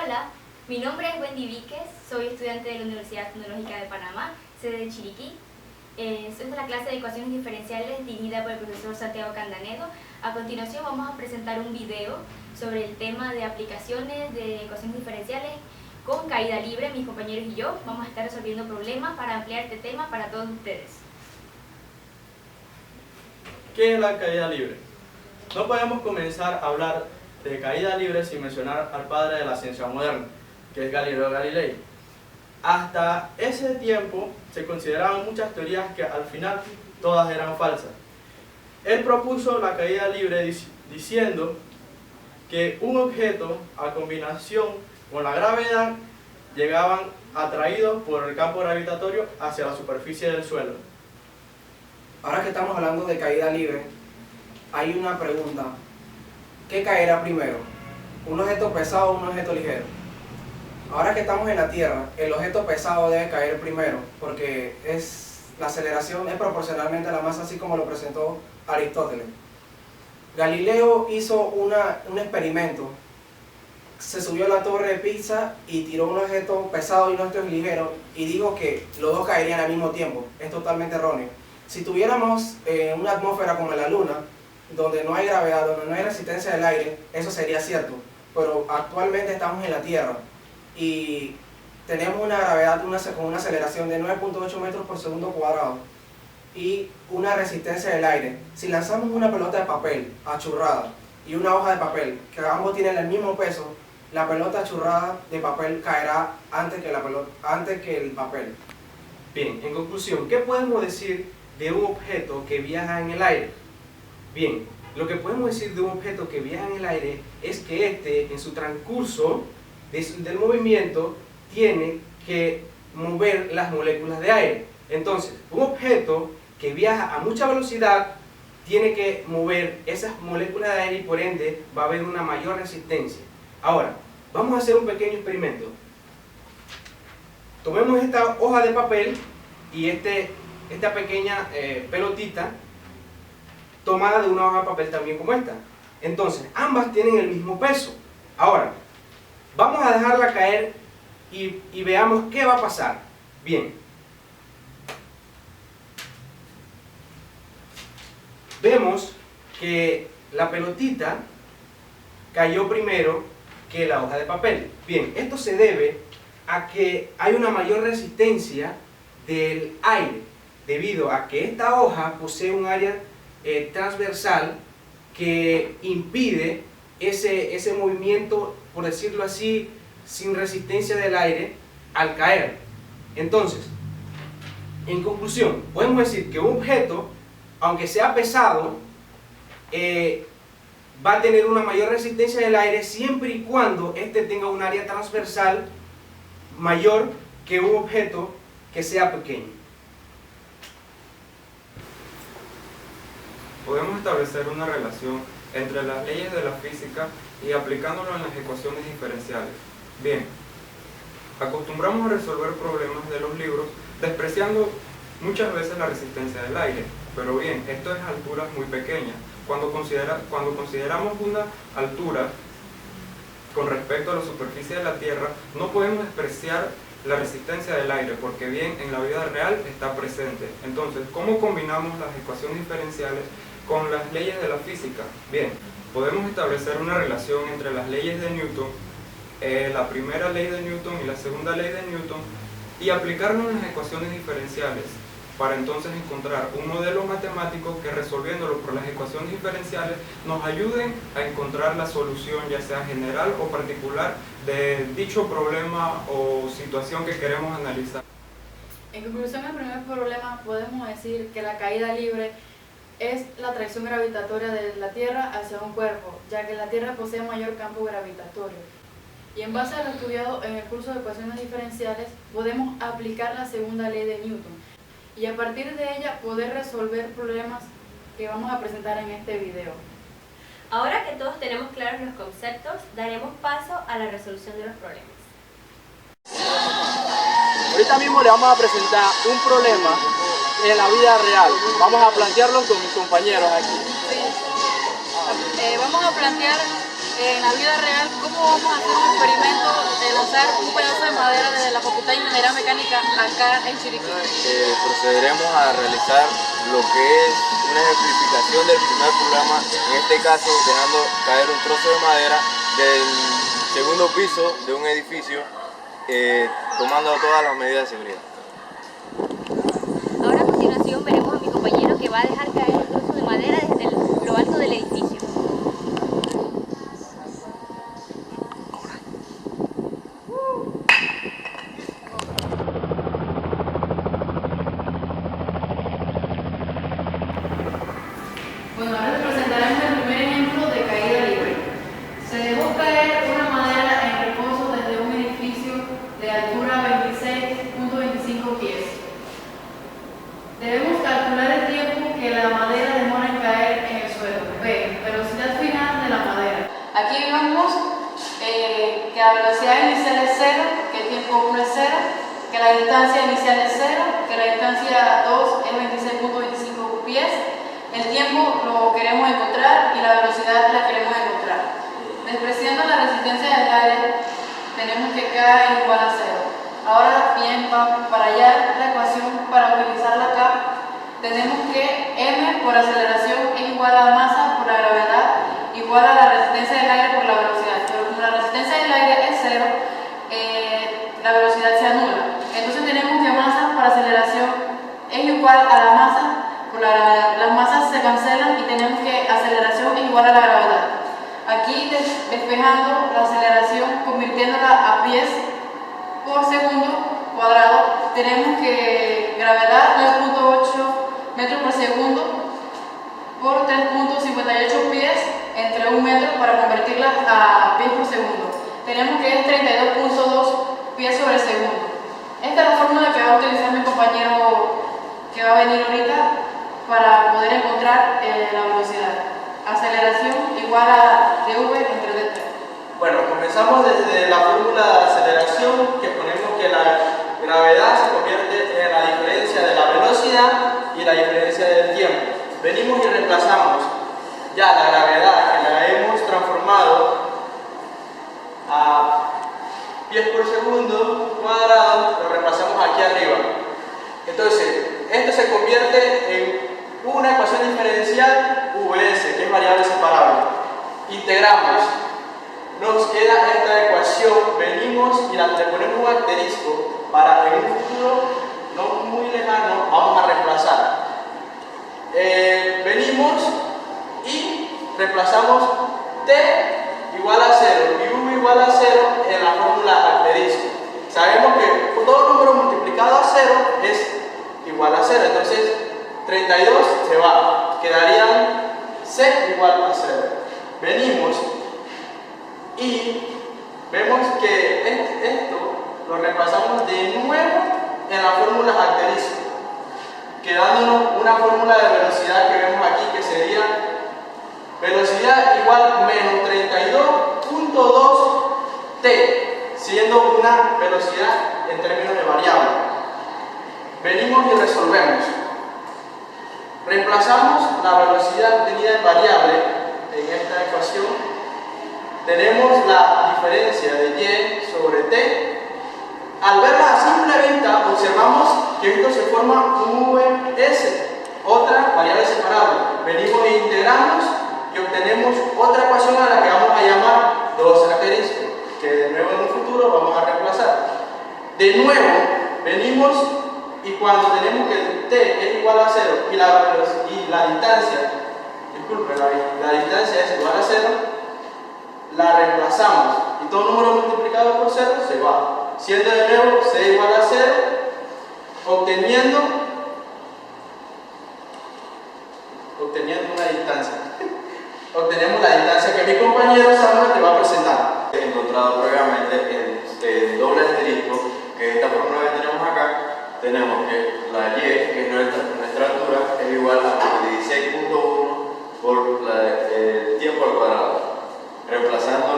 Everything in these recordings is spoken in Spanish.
Hola, mi nombre es Wendy Víquez, soy estudiante de la Universidad Tecnológica de Panamá, sede de Chiriquí. Soy de la clase de ecuaciones diferenciales dirigida por el profesor Santiago Candanedo. A continuación vamos a presentar un video sobre el tema de aplicaciones de ecuaciones diferenciales con caída libre. Mis compañeros y yo vamos a estar resolviendo problemas para ampliar este tema para todos ustedes. ¿Qué es la caída libre? No podemos comenzar a hablar de caída libre sin mencionar al padre de la ciencia moderna, que es Galileo Galilei. Hasta ese tiempo se consideraban muchas teorías que al final todas eran falsas. Él propuso la caída libre diciendo que un objeto a combinación con la gravedad llegaban atraídos por el campo gravitatorio hacia la superficie del suelo. Ahora que estamos hablando de caída libre, hay una pregunta. ¿Qué caerá primero? ¿Un objeto pesado o un objeto ligero? Ahora que estamos en la Tierra, el objeto pesado debe caer primero, porque la aceleración es proporcionalmente a la masa, así como lo presentó Aristóteles. Galileo hizo un experimento. Se subió a la torre de Pisa y tiró un objeto pesado y un objeto ligero, y dijo que los dos caerían al mismo tiempo. Es totalmente erróneo. Si tuviéramos una atmósfera como la Luna, donde no hay gravedad, donde no hay resistencia del aire, eso sería cierto. Pero actualmente estamos en la Tierra y tenemos una gravedad con una aceleración de 9.8 metros por segundo cuadrado y una resistencia del aire. Si lanzamos una pelota de papel achurrada y una hoja de papel, que ambos tienen el mismo peso, la pelota achurrada de papel caerá antes que el papel. Bien, en conclusión, ¿qué podemos decir de un objeto que viaja en el aire? Bien, lo que podemos decir de un objeto que viaja en el aire es que este, en su transcurso del movimiento, tiene que mover las moléculas de aire. Entonces, un objeto que viaja a mucha velocidad tiene que mover esas moléculas de aire y por ende va a haber una mayor resistencia. Ahora, vamos a hacer un pequeño experimento. Tomemos esta hoja de papel y esta pequeña pelotita tomada de una hoja de papel también como esta. Entonces, ambas tienen el mismo peso. Ahora, vamos a dejarla caer y veamos qué va a pasar. Bien. Vemos que la pelotita cayó primero que la hoja de papel. Bien, esto se debe a que hay una mayor resistencia del aire, debido a que esta hoja posee un área transversal que impide ese movimiento, por decirlo así, sin resistencia del aire al caer. Entonces, en conclusión, podemos decir que un objeto, aunque sea pesado, va a tener una mayor resistencia del aire siempre y cuando éste tenga un área transversal mayor que un objeto que sea pequeño. Podemos establecer una relación entre las leyes de la física y aplicándolo en las ecuaciones diferenciales. Bien, acostumbramos a resolver problemas de los libros despreciando muchas veces la resistencia del aire, pero bien, esto es a alturas muy pequeñas. Cuando consideramos una altura con respecto a la superficie de la Tierra, no podemos despreciar la resistencia del aire, porque bien, en la vida real está presente. Entonces, ¿cómo combinamos las ecuaciones diferenciales con las leyes de la física? Bien, podemos establecer una relación entre las leyes de Newton, la primera ley de Newton y la segunda ley de Newton, y aplicarlo en las ecuaciones diferenciales, para entonces encontrar un modelo matemático que, resolviéndolo por las ecuaciones diferenciales, nos ayuden a encontrar la solución, ya sea general o particular, de dicho problema o situación que queremos analizar. En conclusión, el primer problema podemos decir que la caída libre es la atracción gravitatoria de la Tierra hacia un cuerpo, ya que la Tierra posee mayor campo gravitatorio. Y en base a lo estudiado en el curso de ecuaciones diferenciales, podemos aplicar la segunda ley de Newton y a partir de ella poder resolver problemas que vamos a presentar en este video. Ahora que todos tenemos claros los conceptos, daremos paso a la resolución de los problemas. Ahorita mismo le vamos a presentar un problema en la vida real. Vamos a plantearlo con mis compañeros aquí. Vamos a plantear en la vida real cómo vamos a hacer un experimento reemplazar un pedazo de madera desde la Facultad de Ingeniería Mecánica acá en Chiriquí. Procederemos a realizar lo que es una ejemplificación del primer programa, en este caso dejando caer un trozo de madera del segundo piso de un edificio, tomando todas las medidas de seguridad. Ahora a continuación veremos a mi compañero que va a dejar caer el trozo de madera desde lo alto del edificio. Bueno, ahora les presentaremos el primer ejemplo de caída libre. Se dejó caer una madera en reposo desde un edificio de altura 26.25 pies. Debemos calcular el tiempo que la madera demora en caer en el suelo. B. Velocidad final de la madera. Aquí vemos que la velocidad inicial es 0, que el tiempo 1 es 0, que la distancia inicial es 0, que la distancia 2 es 26.25 pies. El tiempo lo queremos encontrar y la velocidad la queremos encontrar. Despreciando la resistencia del aire, tenemos que K es igual a 0. Ahora bien, para hallar la ecuación, para utilizarla acá, tenemos que m por aceleración es igual a masa por la gravedad igual a la resistencia del aire por la velocidad. Pero como la resistencia del aire es 0, la velocidad se anula. Entonces tenemos que masa por aceleración es igual a la masa por la gravedad. Las masas se cancelan y tenemos que aceleración es igual a la gravedad. Aquí despejando la aceleración, convirtiéndola a pies por segundo cuadrado, tenemos que gravedad 9.8 metros por segundo por 3.58 pies entre 1 metro para convertirla a pies por segundo. Tenemos que es 32.2 pies sobre segundo. Esta es la fórmula que va a utilizar mi compañero que va a venir ahorita para poder encontrar la velocidad. Aceleración igual a dv entre dt. Bueno, comenzamos desde la fórmula de aceleración, que ponemos que la gravedad se convierte en la diferencia de la velocidad y la diferencia del tiempo. Venimos y reemplazamos ya la gravedad, que la hemos transformado a pies por segundo cuadrado, lo reemplazamos aquí arriba. Entonces, esto se convierte en una ecuación diferencial VS, que es variable separable. Integramos. Nos queda esta ecuación, venimos y le ponemos un asterisco para en un futuro no muy lejano vamos a reemplazar. Venimos y reemplazamos t igual a 0 y v igual a 0 en la fórmula asterisco. Sabemos que todo número multiplicado a 0 es igual a 0, entonces 32 se va, quedarían c igual a 0. Venimos y vemos que esto lo reemplazamos de nuevo en la fórmula asterisco, quedándonos una fórmula de velocidad que vemos aquí, que sería velocidad igual menos 32.2 t, siendo una velocidad en términos de variable. Venimos y resolvemos. Reemplazamos la velocidad obtenida en variable en esta ecuación. Tenemos la diferencia de y sobre t. Al verla a simple vista, observamos que esto se forma un vs, otra variable separable. Venimos e integramos y obtenemos otra ecuación a la que vamos a llamar 2 asterisco, que de nuevo en un futuro vamos a reemplazar. De nuevo, venimos y cuando tenemos que t es igual a 0 y la distancia, disculpen, la distancia es igual a 0, la reemplazamos y todo número multiplicado por 0 se va, siendo de nuevo c igual a 0, obteniendo una distancia. Obtenemos la distancia que mi compañero Samuel te va a presentar. He encontrado previamente el doble asterisco, que esta fórmula que tenemos acá, tenemos que la y, que es nuestra altura, es igual a 16.1 por el tiempo al cuadrado. Reemplazando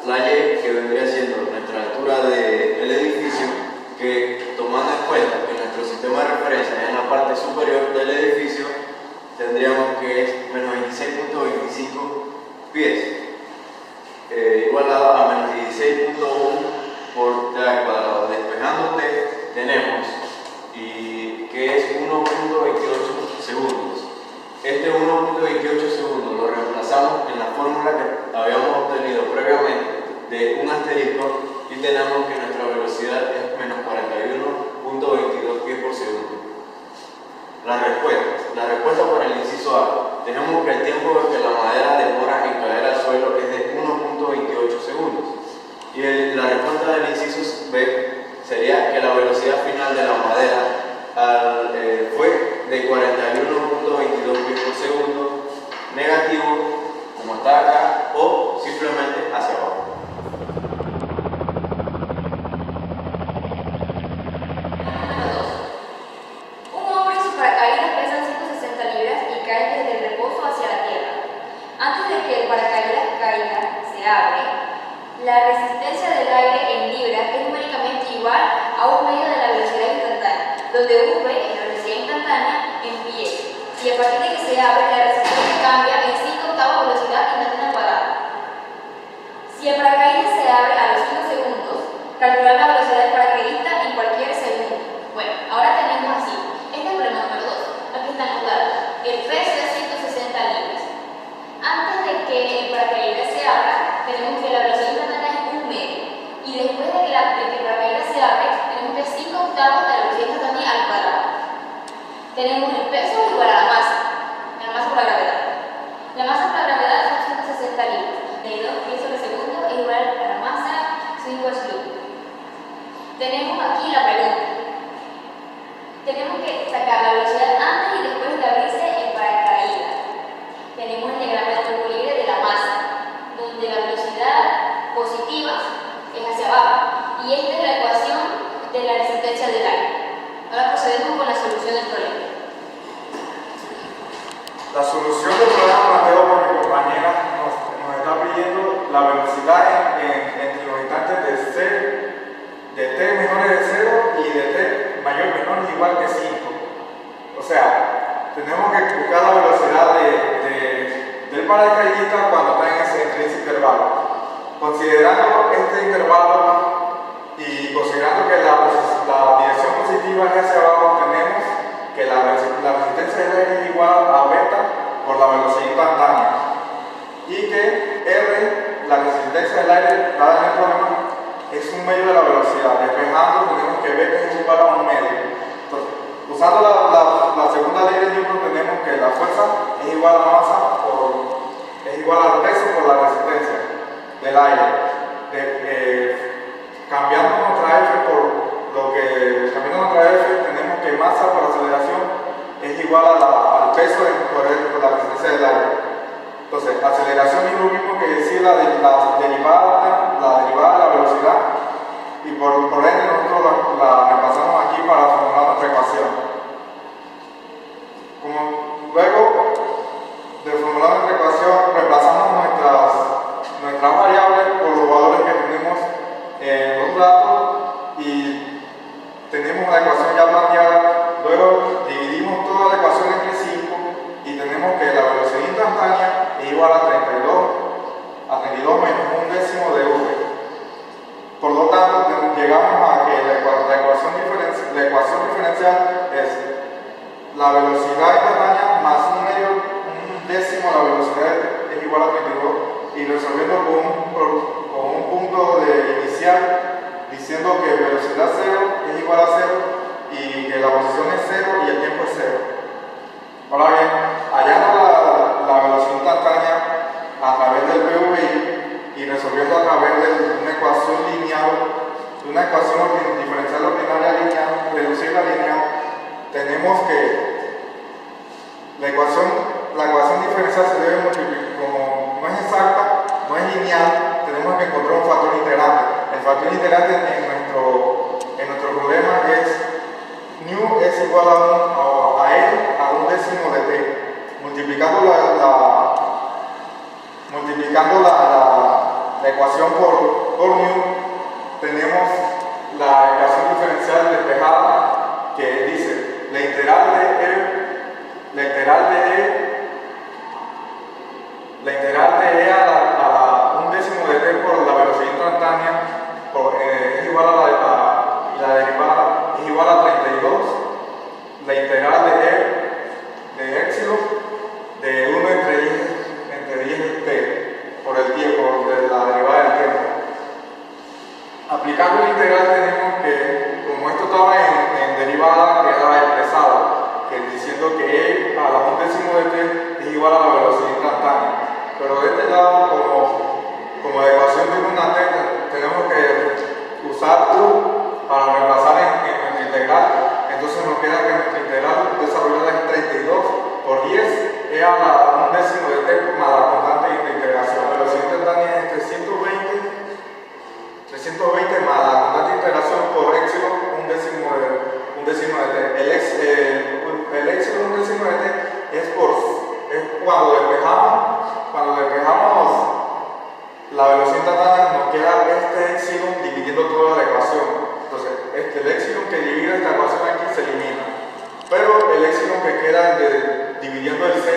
la y, que vendría siendo nuestra altura del edificio, que tomando en cuenta que nuestro sistema de referencia es en la parte superior del edificio, tendríamos que es menos 26.25 pies, igualado a menos 16.1 1.28 segundos lo reemplazamos en la fórmula que habíamos obtenido previamente de un asterisco y tenemos que nuestra velocidad es menos 41.22 pies por segundo. La respuesta para el inciso A. Tenemos que el tiempo que la madera demora en caer al suelo es de 1.28 segundos. Y la respuesta del inciso B sería que la velocidad final de la madera fue de 41.22 pies por segundo, negativo, como está acá, o simplemente hacia abajo. Un hombre y su paracaídas pesan 160 libras y cae desde el reposo hacia la tierra. Antes de que el paracaídas caiga, se abre. La resistencia del aire en libras es numéricamente igual a un medio de la velocidad instantánea, donde V es la velocidad instantánea en pie. Y a partir de que se abre, la resistencia cambia en 5 octavos velocidad instantánea cuadrada. Si el paracaídas se abre a los 5 segundos, calcular la velocidad del paracaidista en cualquier segundo. Bueno, ahora tenemos así. Este es el problema número 2. Aquí están los datos. El peso es 160 libras. Antes de que el paracaídas se abra, tenemos que la velocidad instantánea es 1 medio. Y después de que el paracaídas se abre, tenemos que 5 octavos de la velocidad instantánea al cuadrado. Tenemos el peso igual a la masa por la gravedad. La masa por la gravedad son 160 libras. 32 pies sobre segundo es igual a la masa 5 al slope. Tenemos aquí la pregunta. Tenemos que sacar la velocidad antes y después de abrirse el paracaídas. Tenemos el diagrama de cuerpo libre de la masa, donde la velocidad positiva es hacia abajo. Y esta es la ecuación de la resistencia del aire. Ahora procedemos con la solución del problema. La solución del problema planteado por mi compañera nos está pidiendo la velocidad entre los instantes de t menores de 0 y de t mayor menor igual que 5. O sea, tenemos que buscar la velocidad del paracaidista cuando está entre ese intervalo. Considerando este intervalo y considerando que la dirección positiva es hacia abajo, tenemos que la resistencia del aire es igual a beta por la velocidad instantánea y que R, la resistencia del aire dada en el problema, es un medio de la velocidad. Despejando tenemos que beta es igual a un medio. Entonces, usando la segunda ley de Newton tenemos que la fuerza es igual a la masa es igual al peso por la resistencia del aire. Cambiando nuestra F tenemos que masa por aceleración es igual al peso por la resistencia del aire. Entonces, aceleración es lo mismo que decir la derivada de la velocidad y por ende nosotros la repasamos aquí para formular nuestra ecuación. Luego de formular nuestra ecuación, reemplazamos nuestras variables por los valores que tenemos en los datos y tenemos la ecuación ya planteada. Luego dividimos toda la ecuación entre 5 y tenemos que la velocidad instantánea es igual a 32 menos un décimo de v. Por lo tanto, llegamos a que la ecuación diferencial es la velocidad instantánea más un décimo la velocidad es igual a 32 y resolviendo con un punto inicial diciendo que velocidad 0 es igual a 0 y que la posición es 0 y el tiempo es 0. Ahora bien, hallando la velocidad instantánea a través del PVI y resolviendo a través de una ecuación lineal, una ecuación diferencial ordinaria lineal, reducirla lineal, tenemos que la ecuación diferencial se debe multiplicar, como no es exacta, no es lineal, tenemos que encontrar un factor integrante. El factor integrante en nuestro problema es nu es igual a L a un décimo de t. Multiplicando la ecuación por nu, tenemos la ecuación diferencial despejada que dice la integral de E a un décimo de t por la velocidad instantánea es igual a la derivada es igual a 32. La integral de epsilon de igual a la velocidad instantánea. Pero de este lado, como la ecuación de una teta, tenemos que usar U para reemplazar en nuestra integral. Entonces nos queda que nuestra integral desarrollada es 32 por 10 es a un décimo de t más la constante de integración. La velocidad instantánea es 320 más la constante de integración por epsilon un décimo de t. El epsilon un décimo de t es cuando despejamos la velocidad instantánea, nos queda este epsilon dividiendo toda la ecuación. Entonces, el epsilon que divide esta ecuación aquí se elimina. Pero el epsilon que queda dividiendo el c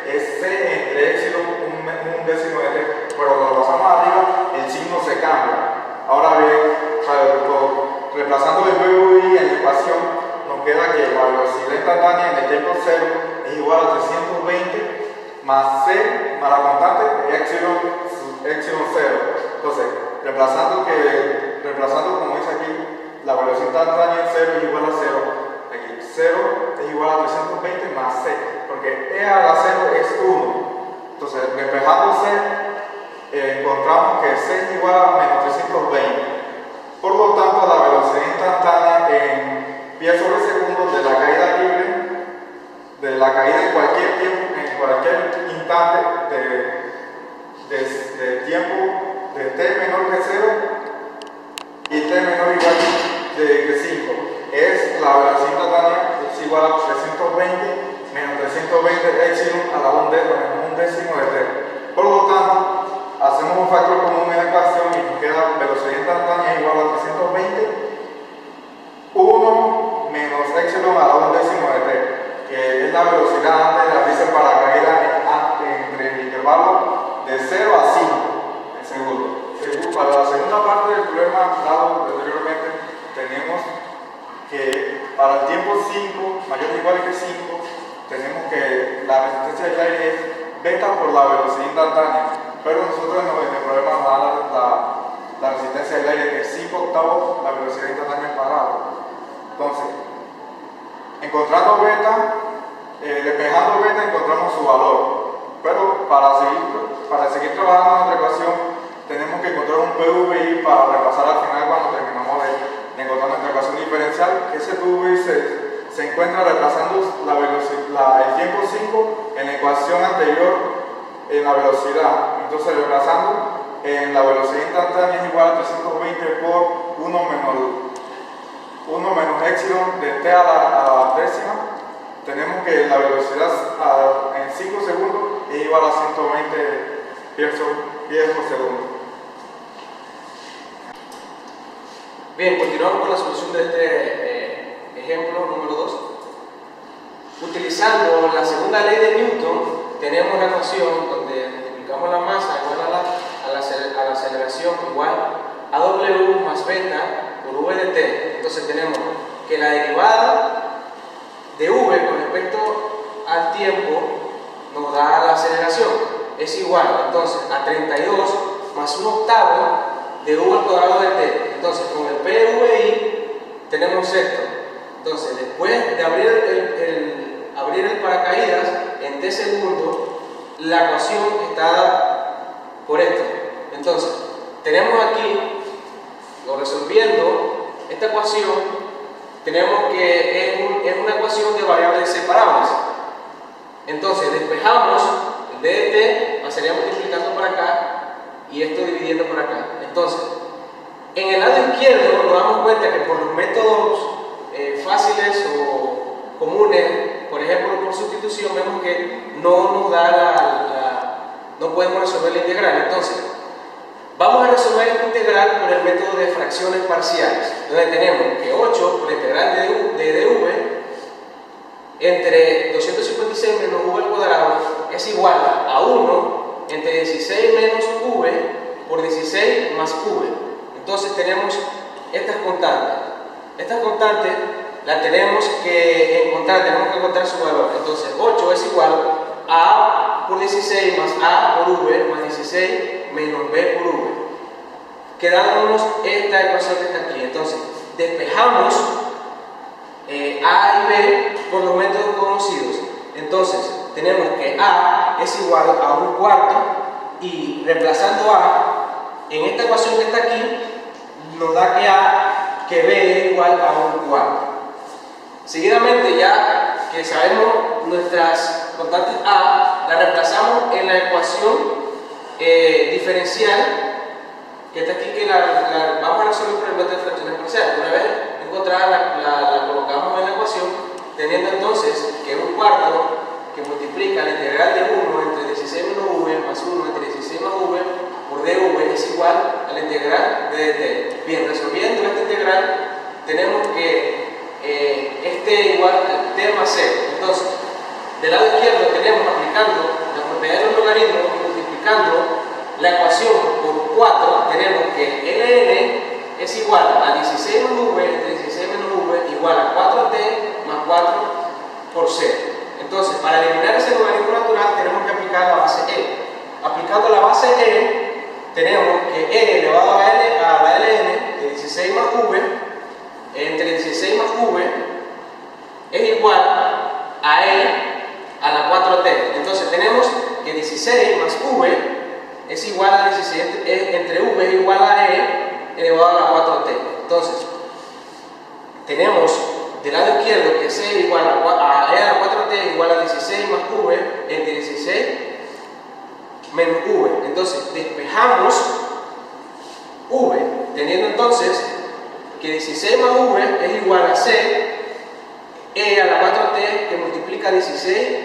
es c entre epsilon un décimo de t. Pero cuando pasamos arriba, el signo se cambia. Ahora bien, reemplazando el VI en la ecuación, nos queda que la velocidad instantánea en el tiempo 0 es igual a 320 más c más la constante epsilon 0. Entonces, reemplazando como dice aquí, la velocidad instantánea en 0 es igual a 0. Aquí 0 es igual a 320 más c, porque e a la 0 es 1. Entonces, despejando c, encontramos que c es igual a menos 320. Por lo tanto, la velocidad instantánea en pies sobre segundos de la caída libre, de la caída en cualquier tiempo, en cualquier instante de tiempo de t menor que 0 y t menor o igual que 5, es la velocidad instantánea es igual a 320 menos 320 epsilon a la un décimo de t. Por lo tanto, hacemos un factor común en la ecuación y nos queda velocidad instantánea igual a 320 1 menos epsilon a la un décimo de t, que es la velocidad antes de abrirse paracaídas entre el intervalo de 0 a 5 en segundo. Para la segunda parte del problema dado anteriormente, tenemos que para el tiempo 5, mayor o igual que 5, tenemos que la resistencia del aire es beta por la velocidad instantánea. Pero nosotros en el problema nos da la resistencia del aire, que es 5 octavos la velocidad instantánea cuadrada. Entonces, encontrando beta, despejando beta, encontramos su valor. Pero para seguir trabajando en nuestra ecuación, tenemos que encontrar un PVI para repasar al final cuando terminamos de encontrar nuestra ecuación diferencial, que ese PVI se encuentra reemplazando el tiempo 5 en la ecuación anterior en la velocidad. Entonces, reemplazando en la velocidad instantánea es igual a 320 por 1 menos epsilon de t a la décima. Tenemos que la velocidad en 5 segundos es igual a 120 pies por segundo. Bien, continuamos con la solución de este ejemplo número 2. Utilizando la segunda ley de Newton, tenemos una ecuación donde multiplicamos la masa igual a la aceleración igual a W más beta por V de t. Entonces tenemos que la derivada de V con respecto al tiempo nos da la aceleración. Es igual entonces a 32 más un octavo de V al cuadrado de t. Entonces con el PVI tenemos esto. Entonces después de abrir el paracaídas en t segundos, la ecuación está dada por esto. Entonces tenemos aquí, resolviendo esta ecuación, tenemos que es una ecuación de variables separables. Entonces despejamos el d de t, pasaría multiplicando por acá y esto dividiendo por acá. Entonces, en el lado izquierdo nos damos cuenta que por los métodos fáciles o comunes, por ejemplo por sustitución, vemos que no nos da no podemos resolver la integral. Entonces, vamos a resolver esta integral por el método de fracciones parciales, donde tenemos que 8 por la integral de dv entre 256 menos v al cuadrado es igual a 1 entre 16 menos v por 16 más v. Entonces tenemos estas constantes. Estas constantes las tenemos que encontrar su valor. Entonces 8 es igual a por 16 más a por v más 16 menos b por v. Quedándonos esta ecuación que está aquí. Entonces despejamos a y b por los métodos conocidos. Entonces, tenemos que A es igual a 1/4 y reemplazando A en esta ecuación que está aquí, nos da que B es igual a 1/4. Seguidamente, ya que sabemos nuestras constantes A, la reemplazamos en la ecuación diferencial que está aquí, que vamos a resolver por el método de fracciones parciales. Una vez encontrada, la colocamos en la ecuación, teniendo entonces que 1/4 que multiplica la integral de 1 entre 16 menos v más 1 entre 16 más v por dv es igual a la integral de dt. Bien, resolviendo esta integral, tenemos que este igual a t más 0. Entonces, del lado izquierdo tenemos, aplicando la propiedad de los logaritmos y multiplicando la ecuación por 4, tenemos que ln es igual a 16 más v entre 16 menos v igual a 4t más 4 por 0. Entonces, para eliminar ese logaritmo natural tenemos que aplicar la base e. Aplicando la base e, tenemos que e elevado a la ln de 16 más v entre 16 más v es igual a e a la 4t. Entonces tenemos que 16 más v es igual a 16 entre v es igual a e elevado a la 4t. Entonces tenemos del lado izquierdo que c igual a e a la 4t igual a 16 más v entre 16 menos v. Entonces despejamos v, teniendo entonces que 16 más v es igual a c e a la 4t que multiplica 16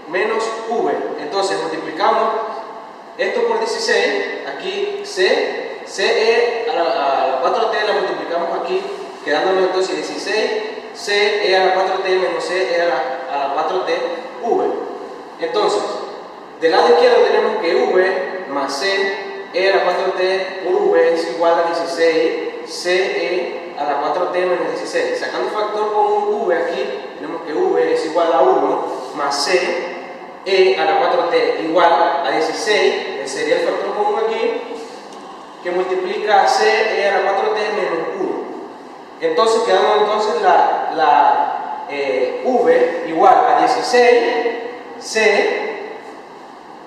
menos v. Entonces multiplicamos esto por 16, aquí ce a la 4t la multiplicamos aquí, quedándonos entonces 16 ce a la 4t menos ce a la 4t v. Entonces, del lado izquierdo tenemos que v más c e a la 4t por v es igual a 16 ce a la 4t menos 16. Sacando factor con un v aquí, tenemos que v es igual a 1 más c e a la 4t igual a 16, que sería el factor común aquí, que multiplica c e a la 4t menos 1. Entonces quedamos entonces la v igual a 16 c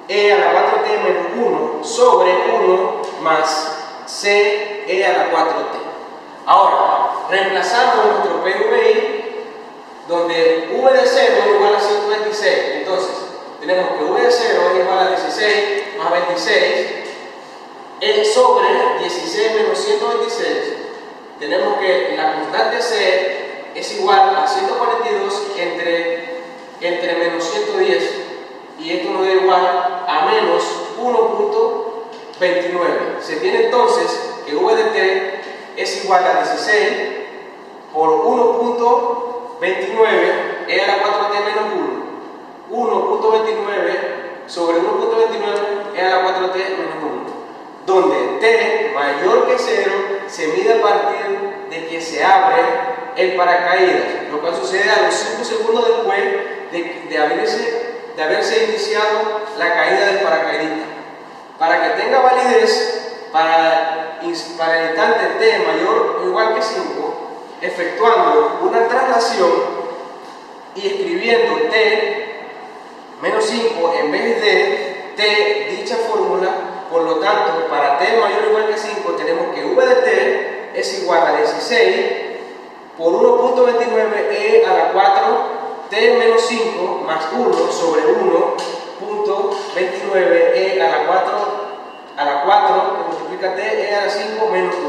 e a la 4t menos 1 sobre 1 más c e a la 4t. Ahora, reemplazamos nuestro PVI, donde v de 0 es igual a 126. Entonces, tenemos que v de 0 es igual a 16 más 26 es sobre 16 menos 126. Tenemos que la constante c es igual a 142 entre menos 110, y esto nos da igual a menos 1.29. Se tiene entonces que v de t es igual a 16 por 1.29 e a la 4t menos 1. 1.29 sobre 1.29 e a la 4t menos 1. Donde t mayor que 0 se mide a partir de que se abre el paracaídas, lo cual sucede a los 5 segundos después de haberse iniciado la caída del paracaidista. Para que tenga validez, para el instante t mayor o igual que 5, efectuando una traslación y escribiendo t menos 5 en vez de t dicha fórmula. Por lo tanto, para t mayor o igual que 5 tenemos que v de t es igual a 16 por 1.29 e a la 4 t menos 5 más 1 sobre 1.29 e a la 4 que multiplica t e a la 5 menos 1.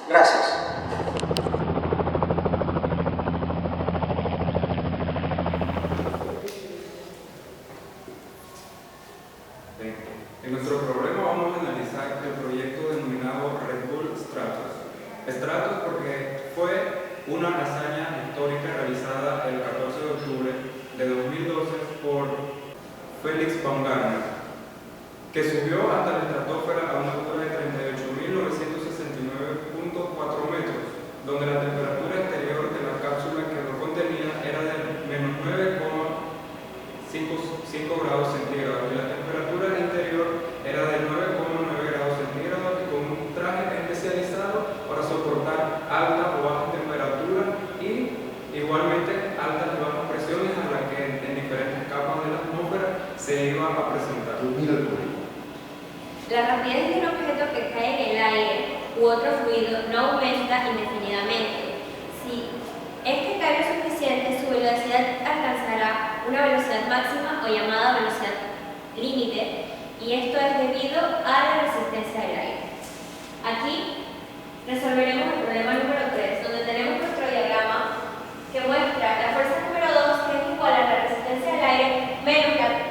Gracias. En nuestro problema vamos a analizar el proyecto denominado Red Bull Stratos. Stratos porque fue una hazaña histórica realizada el 14 de octubre de 2012 por Felix Baumgartner, que subió hasta la estratosfera a una altura de 38.969.4 metros, donde la temperatura exterior de la cápsula que lo contenía era de menos 9,5 grados centígrados y la temperatura interior era de 9,9 grados centígrados, y con un traje especializado para soportar altas o bajas temperaturas y igualmente altas y bajas presiones a las que en diferentes capas que cae en el aire u otro fluido no aumenta indefinidamente. Si este cambio es suficiente, su velocidad alcanzará una velocidad máxima o llamada velocidad límite, y esto es debido a la resistencia del aire. Aquí resolveremos el problema número 3, donde tenemos nuestro diagrama que muestra la fuerza número 2, que es igual a la resistencia del aire,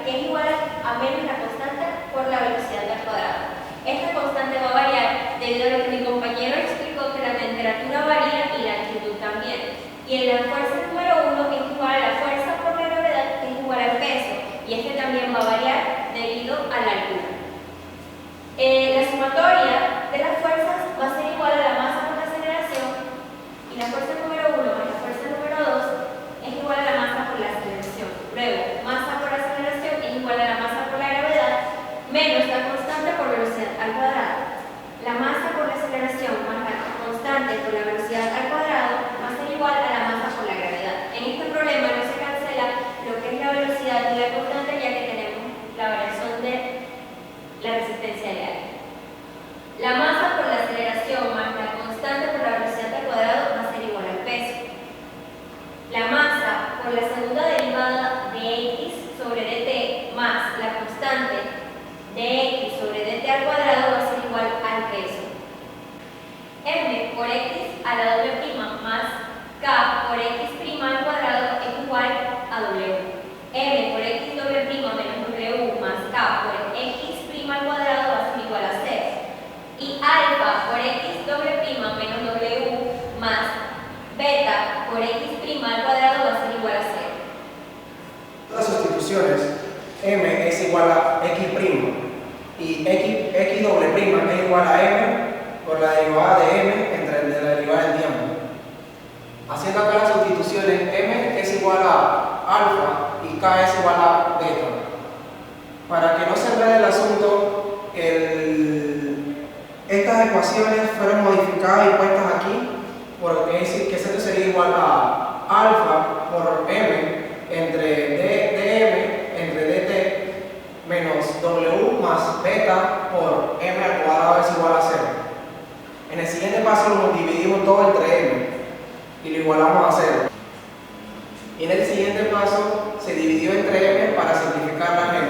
que es igual a menos la constante por la velocidad al cuadrado. Esta constante va a variar debido a lo que mi compañero explicó, que la temperatura varía y la altitud también. Y en la fuerza número 1 es igual a la fuerza por la gravedad, que es igual al peso, y este también va a variar debido a la altura. La sumatoria de las fuerzas va a ser igual a la masa por la aceleración, y la fuerza número 1 más la fuerza número 2 es igual a la masa por la aceleración. Luego, masa por aceleración es igual a la masa por la gravedad menos la constante por velocidad al cuadrado. La masa por la aceleración más la constante por la velocidad al cuadrado va a ser igual a la masa por la gravedad. En este problema no se cancela lo que es la velocidad y la constante, ya que tenemos la variación de la resistencia del aire. La masa por la aceleración más la constante por la velocidad al cuadrado va a ser igual al peso. La masa por la segunda derivada de x sobre dt más la constante de x sobre dt al cuadrado va a ser igual al peso. M por x a la doble prima más k por x prima al cuadrado es igual a w. M por x doble prima menos w más k por x prima al cuadrado va a ser igual a 0. Y alfa por x doble prima menos w más beta por x prima al cuadrado va a ser igual a 0. Las sustituciones, m es igual a x prima y x doble prima es igual a m por la derivada de m entre la derivada del diámetro. Haciendo acá las sustituciones, m es igual a alfa y k es igual a beta. Para que no se enrede el asunto, estas ecuaciones fueron modificadas y puestas aquí, porque es decir que esto sería igual a alfa por m entre dm entre dt menos w más beta por m al cuadrado es igual a 0. En el siguiente paso lo dividimos todo entre m y lo igualamos a 0. Y en el siguiente paso se dividió entre m para simplificar la m.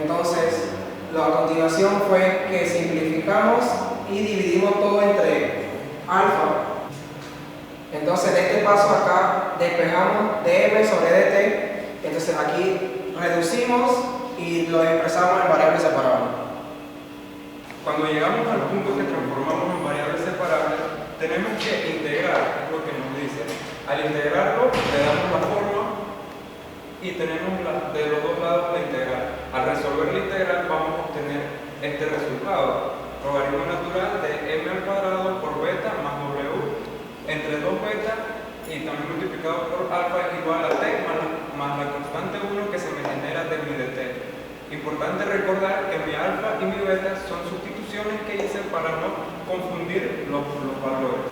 Entonces, a continuación fue que simplificamos y dividimos todo entre alfa. Entonces, de este paso acá despejamos dm sobre dt. Entonces aquí reducimos y lo expresamos en variables separables. Cuando llegamos al punto que transformamos en variables separables, tenemos que integrar, es lo que nos dice. Al integrarlo, le damos la forma y tenemos de los dos lados la integral. Al resolver la integral, vamos a obtener este resultado. Logaritmo natural de m al cuadrado por beta más w entre 2 beta y también multiplicado por alfa es igual a t más la constante 1 que se me genera de mi dt. Importante recordar que mi alfa y mi beta son sustituciones que hice para no confundir los valores.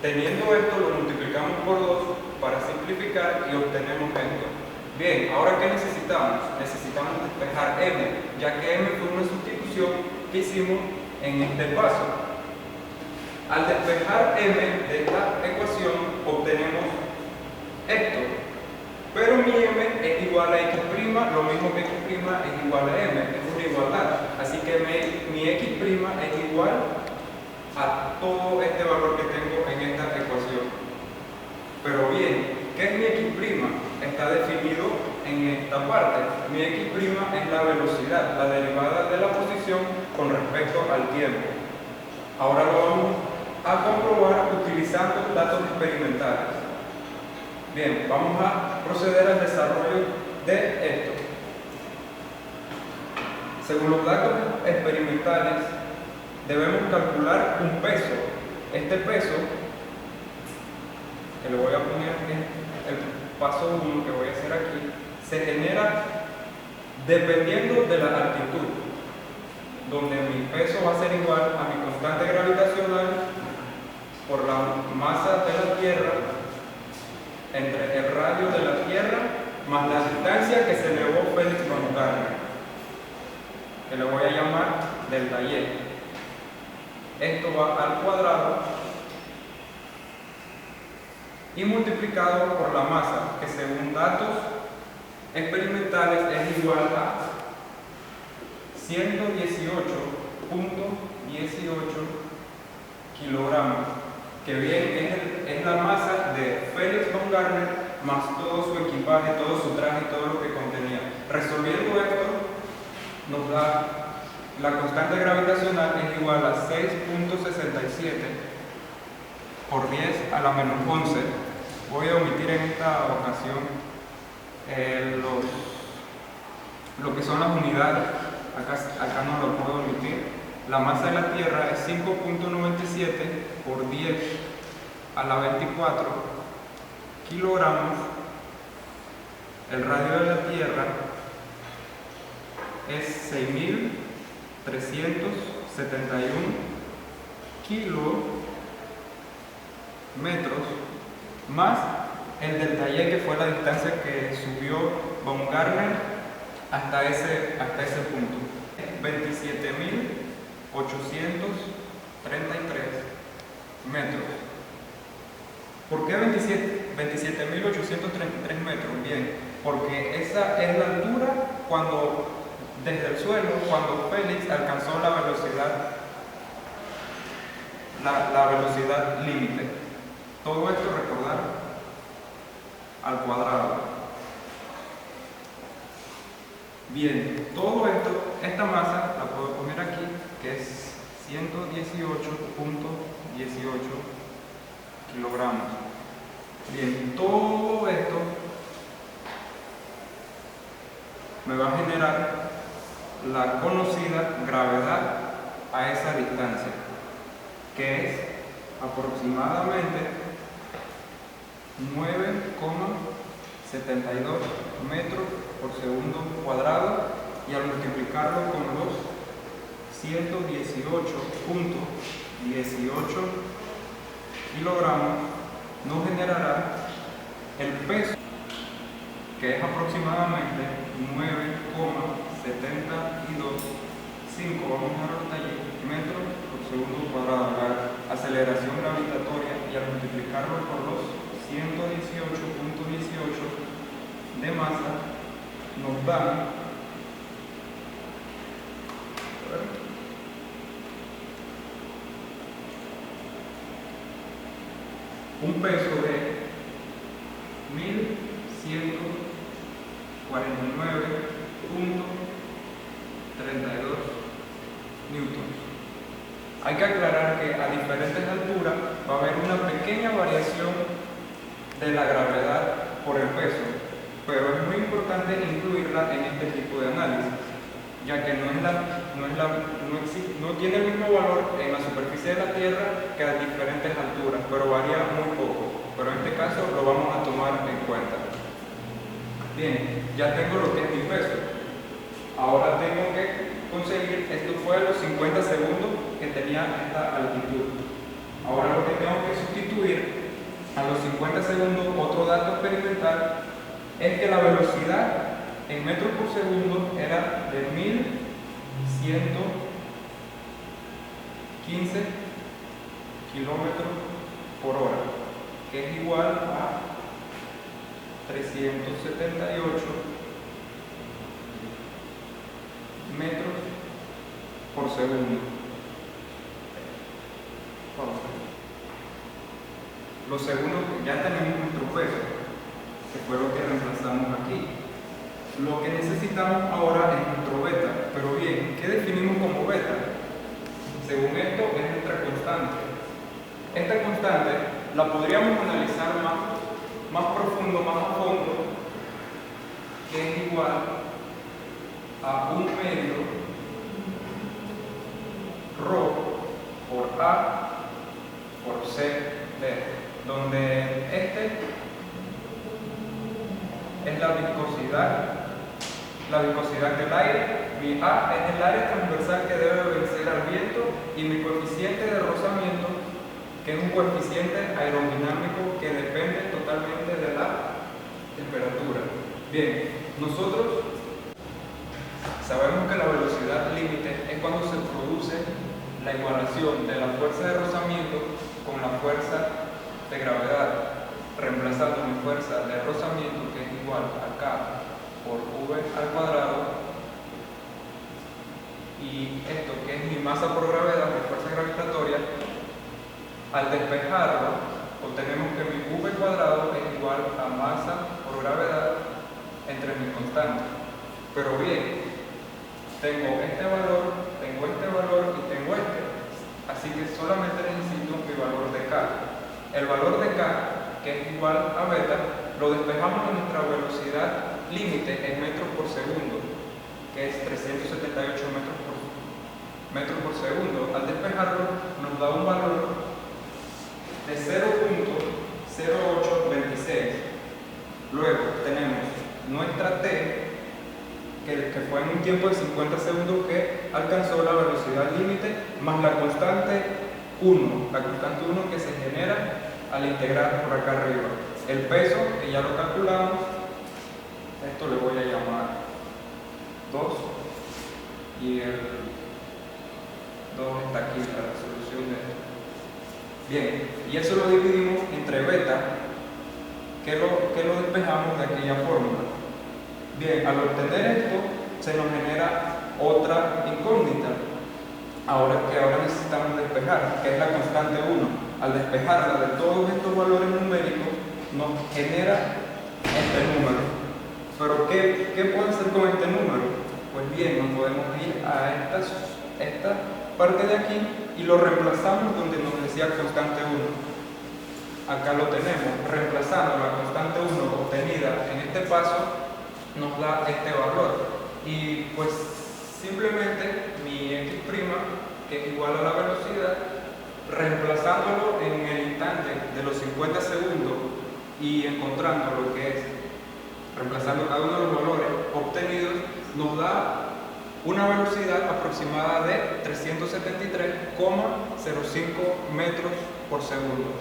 Teniendo esto, lo multiplicamos por 2 para simplificar y obtenemos esto. Bien, ahora ¿qué necesitamos? Necesitamos despejar m, ya que m fue una sustitución que hicimos en este paso. Al despejar m de esta ecuación, obtenemos esto. Pero mi m es igual a x', lo mismo que x' es igual a m, es una igualdad. Así que mi x' es igual a todo este valor que tengo en esta ecuación. Pero bien, ¿qué es mi x'? Está definido en esta parte. Mi x' es la velocidad, la derivada de la posición con respecto al tiempo. Ahora lo vamos a comprobar utilizando datos experimentales. Bien, vamos a proceder al desarrollo de esto. Según los datos experimentales, debemos calcular un peso. Este peso, que le voy a poner en el paso 1 que voy a hacer aquí, se genera dependiendo de la altitud, donde mi peso va a ser igual a mi constante gravitacional por la masa de la Tierra entre el radio de la Tierra más la distancia que se elevó Félix von Gardner, que le voy a llamar delta Y. a al cuadrado y multiplicado por la masa, que según datos experimentales es igual a 118.18 kilogramos, que bien es la masa de Felix Baumgartner más todo su equipaje, todo su traje y todo lo que contenía. Resolviendo esto nos da la constante gravitacional es igual a 6.67 por 10 a la menos 11. Voy a omitir en esta ocasión lo que son las unidades. Acá no lo puedo omitir. La masa de la Tierra es 5.97 por 10 a la 24 kilogramos. El radio de la Tierra es 6.371 kilómetros, más el del taller, que fue la distancia que subió Baumgartner hasta ese punto. 27.833 metros. ¿Por qué 27.833 metros? Bien, porque esa es la altura desde el suelo, cuando Félix alcanzó la velocidad límite. Todo esto, recordar, al cuadrado. Bien, todo esto, esta masa la puedo poner aquí, que es 118.18 kilogramos. Bien, todo esto me va a generar la conocida gravedad a esa distancia, que es aproximadamente 9,72 metros por segundo cuadrado, y al multiplicarlo con los 118.18 kilogramos nos generará el peso, que es aproximadamente 9,725, vamos a anotar allí, metros por segundo cuadrado. La aceleración gravitatoria, y al multiplicarlo por los 118.18 de masa nos dan un peso de 1.149.32 newtons. Hay que aclarar que a diferentes alturas va a haber una pequeña variación de la gravedad por el peso, pero es muy importante incluirla en este tipo de análisis, ya que no tiene el mismo valor en la superficie de la Tierra que a diferentes alturas, pero varía muy poco. Pero en este caso lo vamos a tomar en cuenta. Bien, ya tengo lo que es mi peso. Ahora tengo que conseguir, esto fue a los 50 segundos que tenía esta altitud. Ahora lo que tengo que sustituir a los 50 segundos, otro dato experimental, es que la velocidad en metros por segundo era de 1.115 kilómetros por hora, que es igual a 378 metros por segundo. Los segundos, ya tenemos nuestro peso, que fue lo que reemplazamos aquí. Lo que necesitamos ahora es nuestro beta. Pero bien, ¿qué definimos como beta? Según esto, es nuestra constante. Esta constante la podríamos analizar más profundo, más a fondo, que es igual a 1 medio ρ por A por C B, donde este es la viscosidad del aire. Mi A es el área transversal que debe vencer al viento, y mi coeficiente de rozamiento, que es un coeficiente aerodinámico que depende totalmente de la temperatura. Bien, nosotros sabemos que la velocidad límite es cuando se produce la igualación de la fuerza de rozamiento con la fuerza de gravedad, reemplazando mi fuerza de rozamiento, que es igual a K por V al cuadrado, y esto que es mi masa por gravedad, mi fuerza gravitatoria, al despejarlo, obtenemos que mi V cuadrado es igual a masa por gravedad entre mis constantes. Pero bien, tengo este valor y tengo este. Así que solamente necesito mi valor de K. El valor de K, que es igual a beta, lo despejamos en nuestra velocidad límite en metros por segundo, que es 378 metros por segundo. Al despejarlo nos da un valor de 0.0826. Luego tenemos nuestra T, que fue en un tiempo de 50 segundos que alcanzó la velocidad límite, más la constante 1, que se genera al integrar por acá arriba. El peso, que ya lo calculamos, esto le voy a llamar 2, y el 2 está aquí, la resolución de esto. Bien, y eso lo dividimos entre beta, que lo despejamos de aquella fórmula. Bien, al obtener esto, se nos genera otra incógnita, ahora necesitamos despejar, que es la constante 1. Al despejarla de todos estos valores numéricos, nos genera este número. Pero, ¿qué puedo hacer con este número? Pues bien, nos podemos ir a esta parte de aquí y lo reemplazamos donde nos decía constante 1. Acá lo tenemos, reemplazando la constante 1 obtenida en este paso, nos da este valor. Y pues simplemente mi x', que es igual a la velocidad, reemplazándolo en el instante de los 50 segundos y encontrando lo que es, reemplazando cada uno de los valores obtenidos, nos da una velocidad aproximada de 373,05 metros por segundo.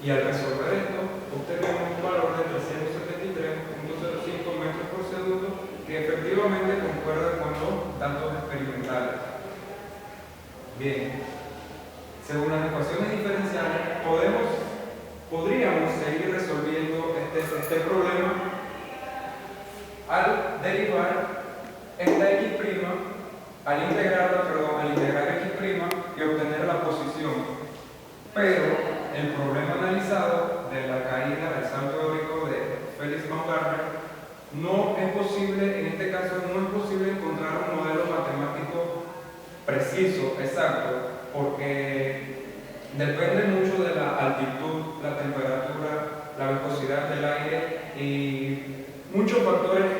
Y al resolver esto, obtenemos un valor de 373,05 metros por segundo, que efectivamente concuerda con los datos experimentales. Bien, según las ecuaciones diferenciales, podríamos seguir resolviendo este problema al derivar esta x', al integrar x' y obtener la posición. Pero el problema analizado de la caída del salto eólico de Felix Baumgartner no es posible, en este caso no es posible encontrar un modelo matemático preciso, exacto, porque depende mucho de la altitud, la temperatura, la viscosidad del aire y muchos factores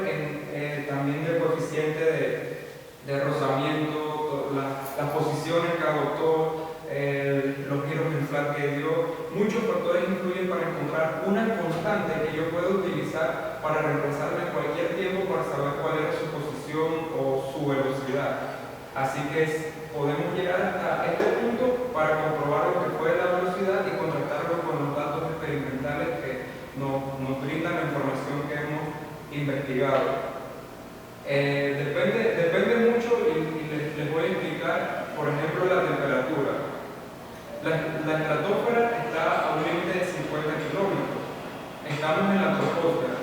también del coeficiente de rozamiento, las posiciones que adoptó, los giros en flat que dio. Muchos factores influyen para encontrar una constante que yo pueda utilizar para reemplazarla en cualquier tiempo para saber cuál era su posición o su velocidad. Así que podemos llegar hasta este punto para comprobar lo que fue la velocidad y contrastarlo con los datos experimentales que nos brindan la información que hemos investigado. Depende mucho y les voy a explicar, por ejemplo, la temperatura. La estratosfera está a un límite de 50 kilómetros. Estamos en la troposfera.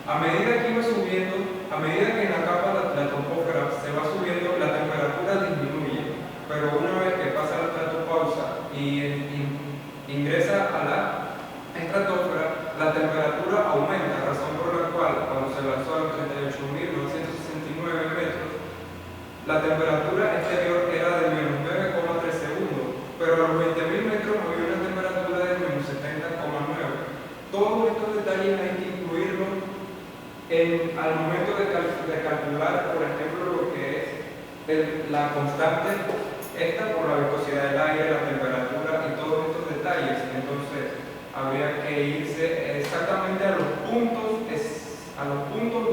A medida que en la capa de la troposfera se va subiendo, la temperatura disminuye. Pero una vez que pasa la estratopausa y ingresa a la estratosfera, la temperatura aumenta, razón por la cual cuando se lanzó a los 38.969 metros, la temperatura exterior era de menos 9,3 segundos, pero a los 20.000 metros había una temperatura de menos 70,9. Todos estos detalles hay que incluirlos al momento de calcular, por ejemplo, lo que es la constante esta por la viscosidad del aire, la temperatura y todos estos detalles. Entonces habría que irse exactamente a los puntos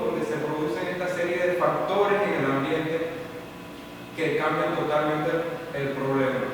donde se producen esta serie de factores en el ambiente que cambian totalmente el problema.